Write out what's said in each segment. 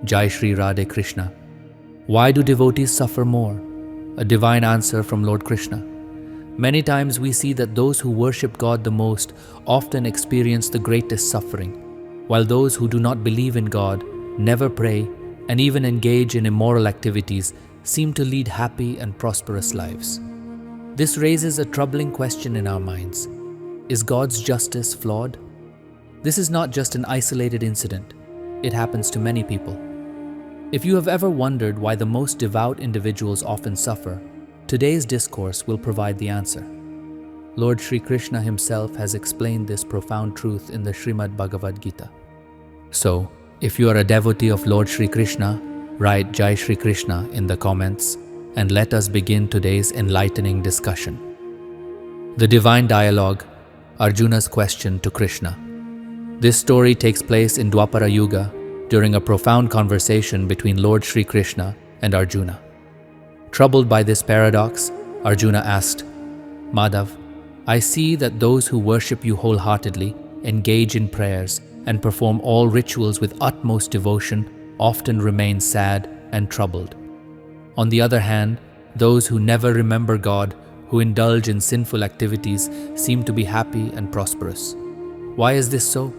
Jai Shri Radhe Krishna. Why do devotees suffer more? A divine answer from Lord Krishna. Many times we see that those who worship God the most often experience the greatest suffering, while those who do not believe in God, never pray, and even engage in immoral activities seem to lead happy and prosperous lives. This raises a troubling question in our minds. Is God's justice flawed? This is not just an isolated incident. It happens to many people. If you have ever wondered why the most devout individuals often suffer, today's discourse will provide the answer. Lord Shri Krishna himself has explained this profound truth in the Srimad Bhagavad Gita. So, if you are a devotee of Lord Shri Krishna, write Jai Shri Krishna in the comments and let us begin today's enlightening discussion. The Divine Dialogue, Arjuna's Question to Krishna. This story takes place in Dwapara Yuga during a profound conversation between Lord Shri Krishna and Arjuna. Troubled by this paradox, Arjuna asked, Madhav, I see that those who worship you wholeheartedly, engage in prayers, and perform all rituals with utmost devotion often remain sad and troubled. On the other hand, those who never remember God, who indulge in sinful activities, seem to be happy and prosperous. Why is this so?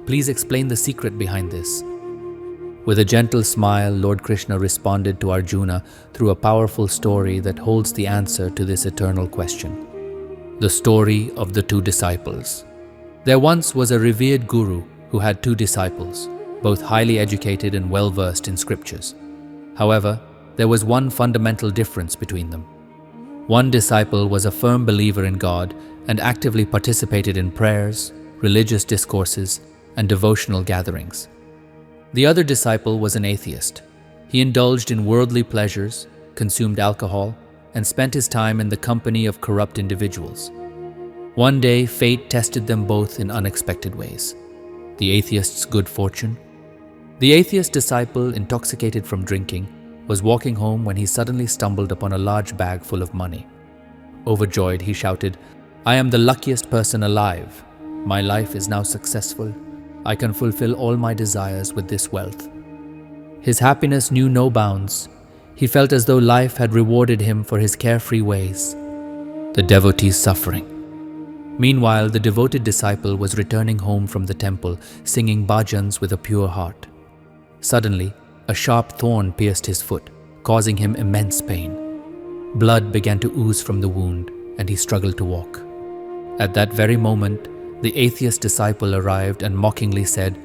Please explain the secret behind this. With a gentle smile, Lord Krishna responded to Arjuna through a powerful story that holds the answer to this eternal question. The story of the two disciples. There once was a revered guru who had two disciples, both highly educated and well-versed in scriptures. However, there was one fundamental difference between them. One disciple was a firm believer in God and actively participated in prayers, religious discourses, and devotional gatherings. The other disciple was an atheist. He indulged in worldly pleasures, consumed alcohol, and spent his time in the company of corrupt individuals. One day, fate tested them both in unexpected ways. The atheist's good fortune. The atheist disciple, intoxicated from drinking, was walking home when he suddenly stumbled upon a large bag full of money. Overjoyed, he shouted, I am the luckiest person alive. My life is now successful. I can fulfill all my desires with this wealth. His happiness knew no bounds. He felt as though life had rewarded him for his carefree ways. The devotee's suffering. Meanwhile, the devoted disciple was returning home from the temple, singing bhajans with a pure heart. Suddenly, a sharp thorn pierced his foot, causing him immense pain. Blood began to ooze from the wound, and he struggled to walk. At that very moment, the atheist disciple arrived and mockingly said,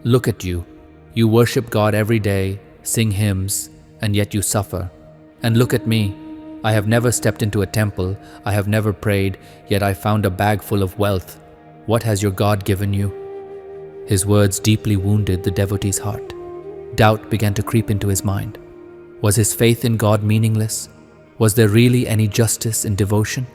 Look at you. You worship God every day, sing hymns, and yet you suffer. And look at me. I have never stepped into a temple, I have never prayed, yet I found a bag full of wealth. What has your God given you? His words deeply wounded the devotee's heart. Doubt began to creep into his mind. Was his faith in God meaningless? Was there really any justice in devotion?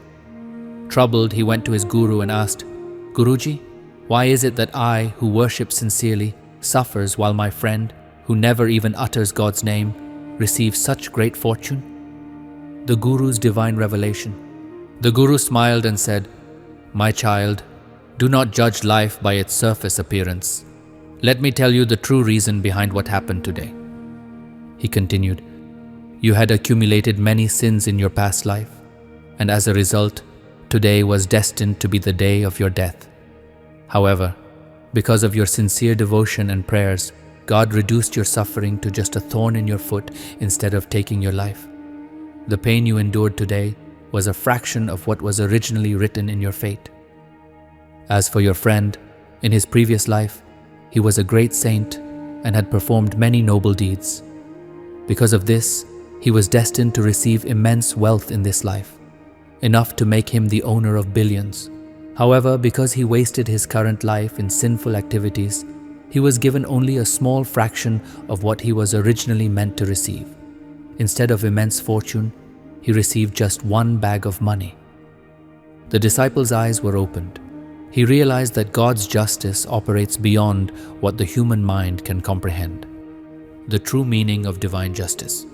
Troubled, he went to his guru and asked, Guruji, why is it that I, who worship sincerely, suffers while my friend, who never even utters God's name, receives such great fortune? The Guru's divine revelation. The Guru smiled and said, My child, do not judge life by its surface appearance. Let me tell you the true reason behind what happened today. He continued, You had accumulated many sins in your past life, and as a result, today was destined to be the day of your death. However, because of your sincere devotion and prayers, God reduced your suffering to just a thorn in your foot instead of taking your life. The pain you endured today was a fraction of what was originally written in your fate. As for your friend, in his previous life, he was a great saint and had performed many noble deeds. Because of this, he was destined to receive immense wealth in this life, enough to make him the owner of billions. However, because he wasted his current life in sinful activities, he was given only a small fraction of what he was originally meant to receive. Instead of immense fortune, he received just one bag of money. The disciple's eyes were opened. He realized that God's justice operates beyond what the human mind can comprehend. The true meaning of divine justice.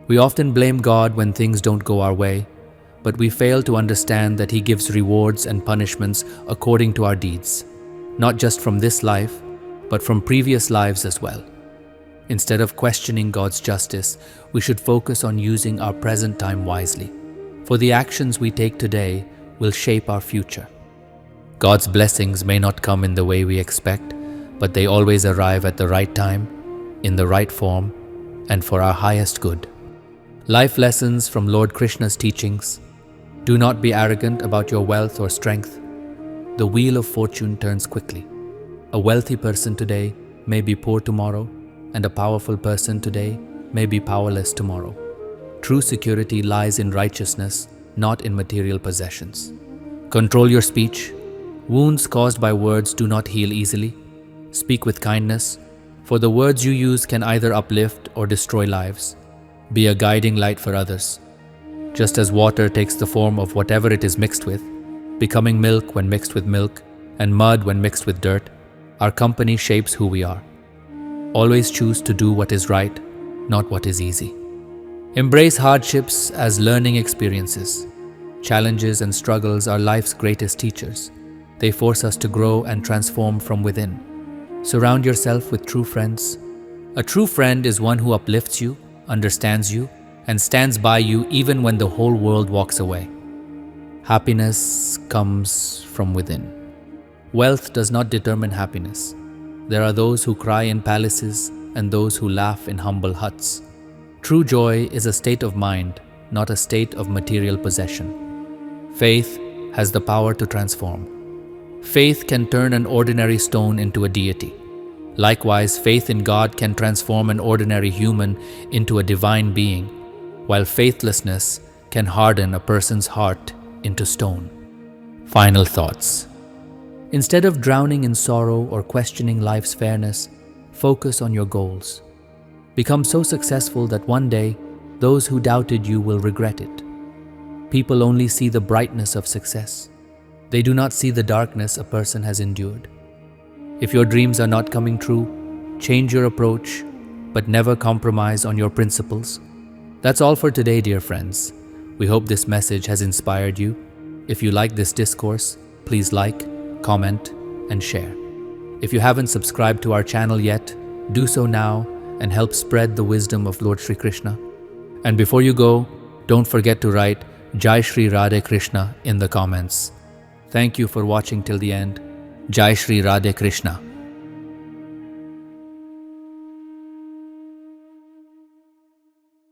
We often blame God when things don't go our way, but we fail to understand that He gives rewards and punishments according to our deeds, not just from this life, but from previous lives as well. Instead of questioning God's justice, we should focus on using our present time wisely, for the actions we take today will shape our future. God's blessings may not come in the way we expect, but they always arrive at the right time, in the right form, and for our highest good. Life lessons from Lord Krishna's teachings. Do not be arrogant about your wealth or strength. The wheel of fortune turns quickly. A wealthy person today may be poor tomorrow, and a powerful person today may be powerless tomorrow. True security lies in righteousness, not in material possessions. Control your speech. Wounds caused by words do not heal easily. Speak with kindness, for the words you use can either uplift or destroy lives. Be a guiding light for others. Just as water takes the form of whatever it is mixed with, becoming milk when mixed with milk, and mud when mixed with dirt, our company shapes who we are. Always choose to do what is right, not what is easy. Embrace hardships as learning experiences. Challenges and struggles are life's greatest teachers. They force us to grow and transform from within. Surround yourself with true friends. A true friend is one who uplifts you, understands you, and stands by you even when the whole world walks away. Happiness comes from within. Wealth does not determine happiness. There are those who cry in palaces and those who laugh in humble huts. True joy is a state of mind, not a state of material possession. Faith has the power to transform. Faith can turn an ordinary stone into a deity. Likewise, faith in God can transform an ordinary human into a divine being, while faithlessness can harden a person's heart into stone. Final thoughts. Instead of drowning in sorrow or questioning life's fairness, focus on your goals. Become so successful that one day, those who doubted you will regret it. People only see the brightness of success. They do not see the darkness a person has endured. If your dreams are not coming true, change your approach, but never compromise on your principles. That's all for today, dear friends. We hope this message has inspired you. If you like this discourse, please like, comment, and share. If you haven't subscribed to our channel yet, do so now and help spread the wisdom of Lord Shri Krishna. And before you go, don't forget to write Jai Shri Radhe Krishna in the comments. Thank you for watching till the end. Jai Shri Radhe Krishna.